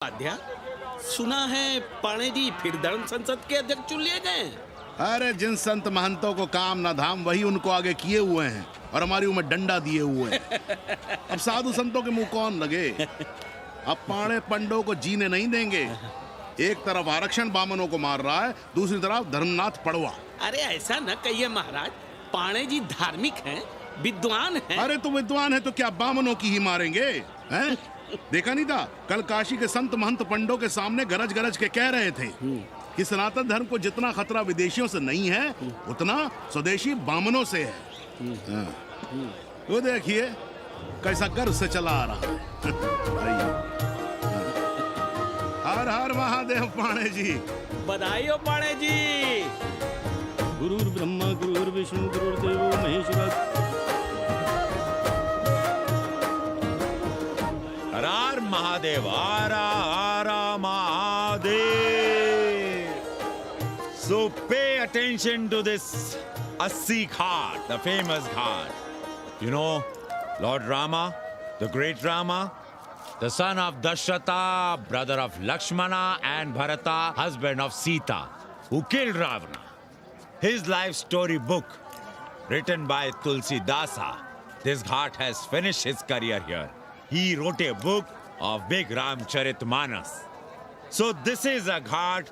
आध्या, सुना है पाणे जी फिर धर्म संसद के अध्यक्ष चुन लिए गए। अरे जिन संत महंतों को काम ना धाम वही उनको आगे किए हुए हैं और हमारी उम्र डंडा दिए हुए हैं। अब साधु संतों के मुंह कौन लगे। अब पाणे पंडों को जीने नहीं देंगे। एक तरफ आरक्षण बामनों को मार रहा है, दूसरी तरफ धर्मनाथ पड़वा। अरे ऐसा न कहिए महाराज, पाणे जी धार्मिक हैं, विद्वान हैं। अरे तो विद्वान है तो क्या बामनों की ही मारेंगे हैं? देखा नहीं था कल काशी के संत महंत पंडों के सामने गरज गरज के कह रहे थे कि सनातन धर्म को जितना खतरा विदेशियों से नहीं है उतना स्वदेशी बामनों से है। वो देखिए कैसा गर्व से चला आ रहा है। हर हर महादेव पाणे जी। बधाई हो पाणे जी। गुरुर् ब्रह्मा गुरुर्विष्णु गुरुर्देवो महेश्वर। हर महादेव, हर Mahadev. So pay attention to this Assi Ghat, the famous ghat. You know, Lord Rama, the great Rama, the son of Dasharatha, brother of Lakshmana and Bharata, husband of Sita, who killed Ravana. His life story book, written by Tulsi Dasa. This ghat has finished his career here. He wrote a book of big Ramcharitmanas. So this is a ghat,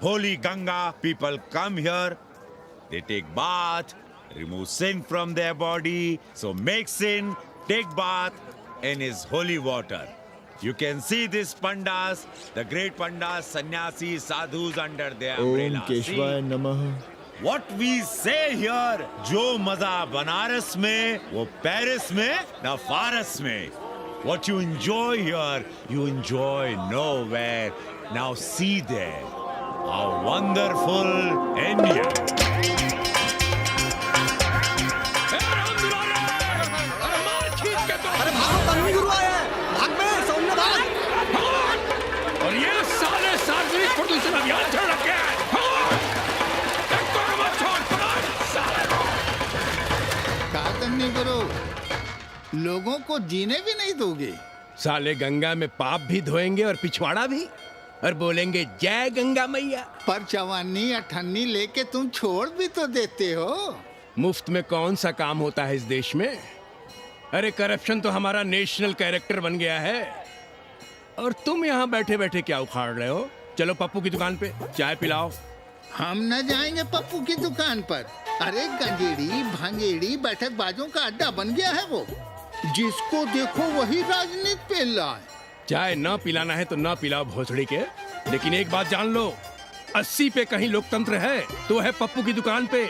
holy Ganga. People come here, they take bath, remove sin from their body. So make sin, take bath in his holy water. You can see these pandas, the great pandas, sannyasis, sadhus under their umbrella. ओम केशवाय नमः। What we say here, जो मजा बनारस में, वो Paris में, न फारस में. What you enjoy here, you enjoy nowhere. Now see there, how wonderful India. अरे भागो, कानूनी गुरु आया है। भाग बे, सौम्य भाग। और ये साले सार्वजनिक प्रदूषण अभियान चल रखे हैं। कानूनी गुरु लोगों को जीने भी नहीं दोगे। साले गंगा में पाप भी धोएंगे और पिछवाड़ा भी, और बोलेंगे जय गंगा मैया। पर चवानी अठन्नी लेके तुम छोड़ भी तो देते हो। मुफ्त में कौन सा काम होता है इस देश में। अरे करप्शन तो हमारा नेशनल कैरेक्टर बन गया है। और तुम यहाँ बैठे बैठे क्या उखाड़ रहे हो। चलो पप्पू की दुकान पे चाय पिलाओ। हम न जाएंगे पप्पू की दुकान पर। अरे गंजेड़ी भांजेड़ी बैठक बाजों का अड्डा बन गया है वो। जिसको देखो वही राजनीति पेल रहा है। चाय न पिलाना है तो न पिलाओ भोसड़ी के, लेकिन एक बात जान लो, 80 पे कहीं लोकतंत्र है तो है पप्पू की दुकान पे।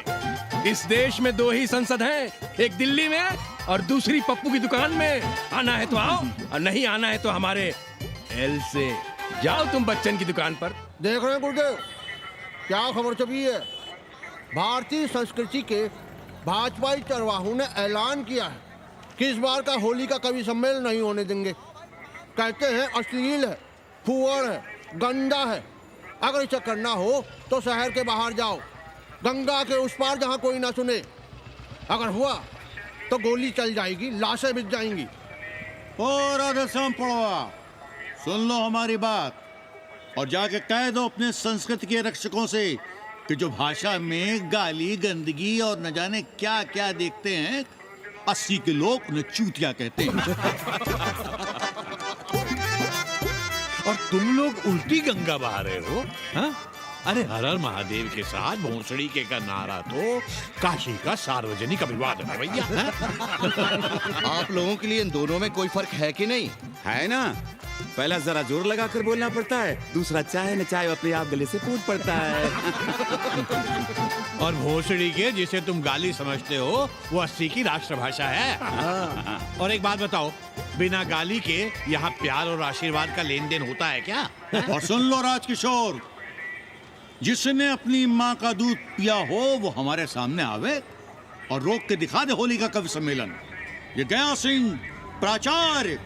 इस देश में 2 ही संसद हैं, एक दिल्ली में और दूसरी पप्पू की दुकान में। आना है तो आओ और नहीं आना है तो हमारे एल से जाओ तुम बच्चन की दुकान पर। देख रहे हैं गुरुदेव, क्या खबर छपी है। भारतीय संस्कृति के भाजपाई चरवाहों ने ऐलान किया है कि इस बार का होली का कवि सम्मेलन नहीं होने देंगे। कहते हैं अश्लील है, फुअर है, गंदा है। अगर इसे करना हो तो शहर के बाहर जाओ, गंगा के उस पार जहाँ कोई ना सुने। अगर हुआ तो गोली चल जाएगी, लाशें बिक जाएंगी। और राधेश्याम पड़वा, सुन लो हमारी बात और जाके कह दो अपने संस्कृति के रक्षकों से कि जो भाषा में गाली गंदगी और न जाने क्या क्या देखते हैं, 80 के लोग उन्हें चूतिया कहते हैं। और तुम लोग उल्टी गंगा बहा रहे हो, हाँ? अरे हर हर महादेव के साथ भोंसड़ी के का नारा तो काशी का सार्वजनिक अभिवादन है भैया। आप लोगों के लिए इन दोनों में कोई फर्क है कि नहीं? है ना। पहला जरा जोर लगाकर बोलना पड़ता है, दूसरा चाहे न चाहे अपने आप गले से कूद पड़ता है। और भोसड़ी के जिसे तुम गाली समझते हो वो 80 की राष्ट्रभाषा है। और एक बात बताओ, बिना गाली के यहाँ प्यार और आशीर्वाद का लेन देन होता है क्या? और सुन लो राजकिशोर, जिसने अपनी माँ का दूध पिया हो वो हमारे सामने आवे और रोक के दिखा दे होली का कवि सम्मेलन। ये गया सिंह प्राचार्य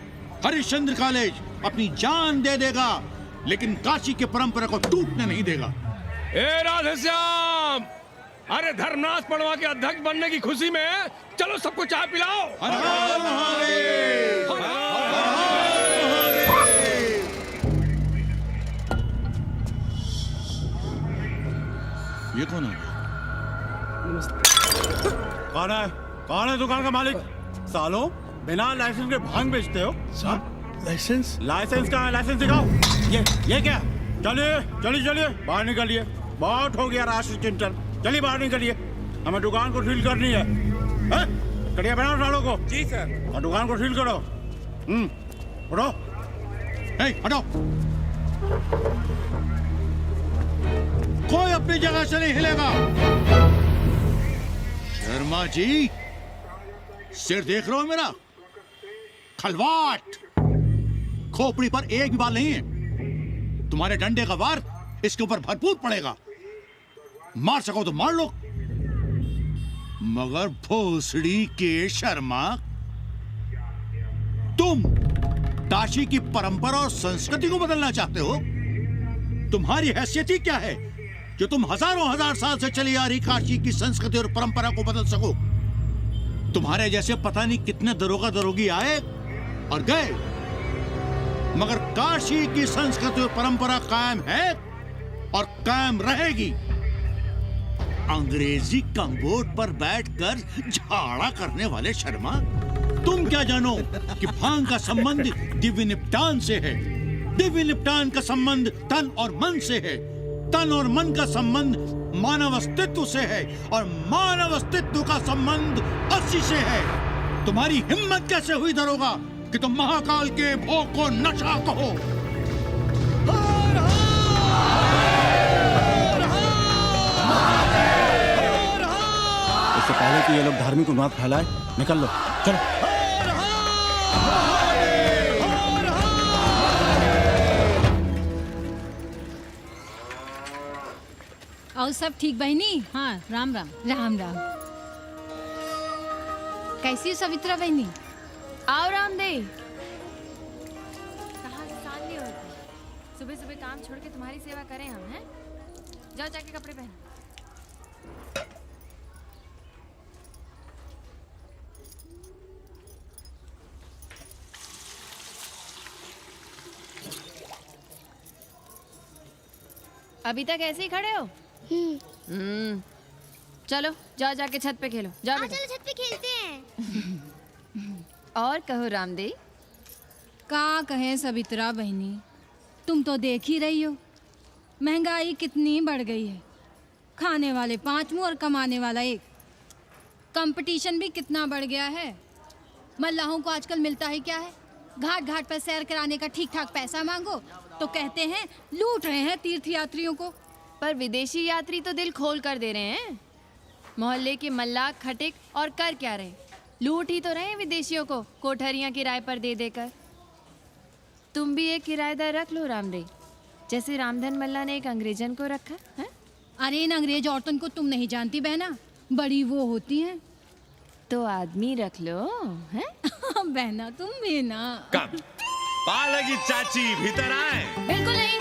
हरिश्चंद्र कॉलेज अपनी जान दे देगा, लेकिन काशी के परंपरा को टूटने नहीं देगा। ए राधेश्याम, अरे धर्मनाथ पड़वा के अध्यक्ष बनने की खुशी में चलो सबको चाय पिलाओ। हर हर महादेव, हर हर महादेव। ये कौन है? कौन है दुकान का मालिक? सालो बिना लाइसेंस के भांग बेचते हो? लाइसेंस? लाइसेंस कहाँ है? लाइसेंस दिखाओ। ये क्या? चलिए चलिए चलिए बाहर निकलिए। बहुत हो गया राशि चिंतन। चलिए बाहर निकलिए, हमें दुकान को सील करनी है। कड़िया बनाओ सालों को। जी सर। और दुकान को सील करो। उठो। हटो। कोई अपनी जगह से नहीं हिलेगा। शर्मा जी, सिर देख रहे हो मेरा? खलवाट, खोपड़ी पर एक भी बाल नहीं है। तुम्हारे डंडे का वार इसके ऊपर भरपूर पड़ेगा। मार सको तो मार लो, मगर भोसड़ी के शर्मा, तुम काशी की परंपरा और संस्कृति को बदलना चाहते हो? तुम्हारी हैसियत ही क्या है जो तुम हजारों हजार साल से चली आ रही काशी की संस्कृति और परंपरा को बदल सको? तुम्हारे जैसे पता नहीं कितने दरोगा दरोगी आए और गए, मगर काशी की संस्कृति और परंपरा कायम है और कायम रहेगी। अंग्रेजी कम्बोर्ड पर बैठकर झाड़ा करने वाले शर्मा, तुम क्या जानो कि भांग का संबंध दिव्य निपटान से है। दिव्य निपटान का संबंध तन और मन से है। तन और मन का संबंध मानव अस्तित्व से है और मानव अस्तित्व का संबंध अस्सी से है। तुम्हारी हिम्मत कैसे हुई दरोगा कि तुम महाकाल के भोग को नशा कहो? इससे पहले कि ये लोग धार्मिक उन्माद फैलाए, निकल लो, चलो। और सब ठीक बहनी? हाँ, राम राम। राम राम। कैसी हो सवित्रा बहनी? आओ रामदेव। कहाँ से साल नहीं होती, सुबह सुबह काम छोड़ के तुम्हारी सेवा करें हम, हैं? जाओ जाके कपड़े पहन। अभी तक ऐसे ही खड़े हो? चलो जाओ जाके छत पे खेलो। जाओ बेटा। चलो छत पे खेलते हैं। और कहो रामदेव। का कहे सवित्रा बहनी, तुम तो देख ही रही हो महंगाई कितनी बढ़ गई है। खाने वाले 5 मुंह और कमाने वाला 1। कंपटीशन भी कितना बढ़ गया है। मल्लाहों को आजकल मिलता ही क्या है? घाट घाट पर सैर कराने का ठीक ठाक पैसा मांगो तो कहते हैं लूट रहे हैं तीर्थ यात्रियों को। पर विदेशी यात्री तो दिल खोल कर दे रहे हैं। मोहल्ले के मल्लाह खटिक और कर क्या रहे? लूट ही तो रहे हैं विदेशियों को कोठरियां किराए पर दे देकर। तुम भी एक किराएदार रख लो रामदेव, जैसे रामधन मल्ला ने एक अंग्रेजन को रखा है। अरे इन अंग्रेज औरतों को तुम नहीं जानती बहना, बड़ी वो होती हैं। तो आदमी रख लो, हैं? बहना तुम भी ना। पालकी चाची भीतर आए। बिल्कुल नहीं,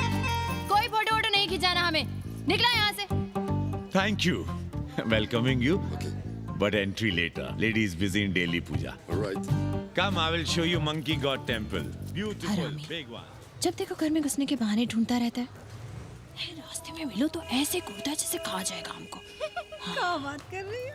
कोई फोटो वोटो नहीं खिंचाना हमें। निकला यहाँ से। Thank you, welcoming you, but entry later. Lady is busy in daily puja. All right. Come, I will show you Monkey God Temple. Beautiful, big one. जब देखो घर में घुसने के बहाने ढूंढता रहता है। रास्ते में मिलो तो ऐसे कूदता जैसे खा जाएगा हमको। क्या बात कर रही है?